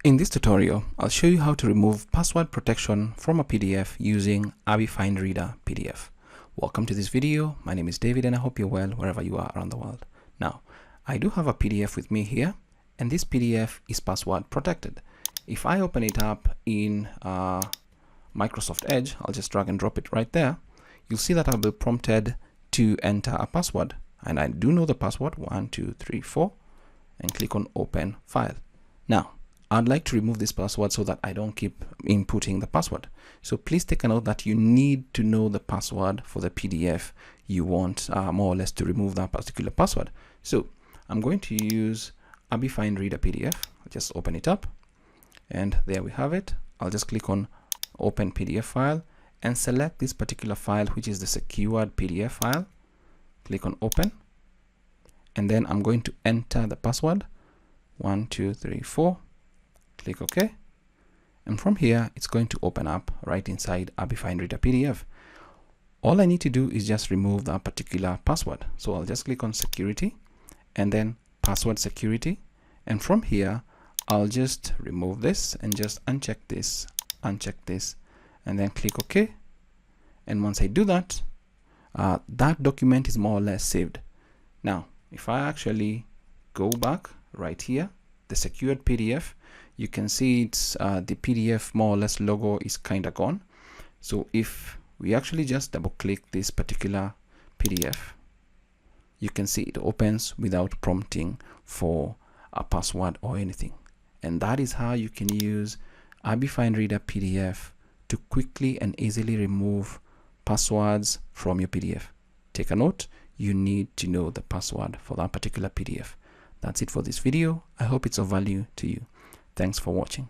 In this tutorial, I'll show you how to remove password protection from a PDF using Abbyy Finereader PDF. Welcome to this video. My name is David and I hope you're well wherever you are around the world. Now, I do have a PDF with me here, and this PDF is password protected. If I open it up in Microsoft Edge, I'll just drag and drop it right there. You'll see that I'll be prompted to enter a password, and I do know the password 1234, and click on Open File. Now, I'd like to remove this password so that I don't keep inputting the password. So please take a note that you need to know the password for the PDF you want more or less to remove that particular password. So I'm going to use Abbyy Finereader PDF. I'll just open it up, and there we have it. I'll just click on Open PDF File and select this particular file, which is the secured PDF file. Click on Open, and then I'm going to enter the password 1234. Click OK, and from here it's going to open up right inside Abbyy Finereader PDF. All I need to do is just remove that particular password. So I'll just click on Security and then Password Security, and from here I'll just remove this and just uncheck this, and then click OK. And once I do that, that document is more or less saved. Now, if I actually go back right here, the secured PDF, you can see it's the PDF more or less logo is kind of gone. So if we actually just double click this particular PDF, you can see it opens without prompting for a password or anything. And that is how you can use Abbyy Finereader PDF to quickly and easily remove passwords from your PDF. Take a note, you need to know the password for that particular PDF. That's it for this video. I hope it's of value to you. Thanks for watching.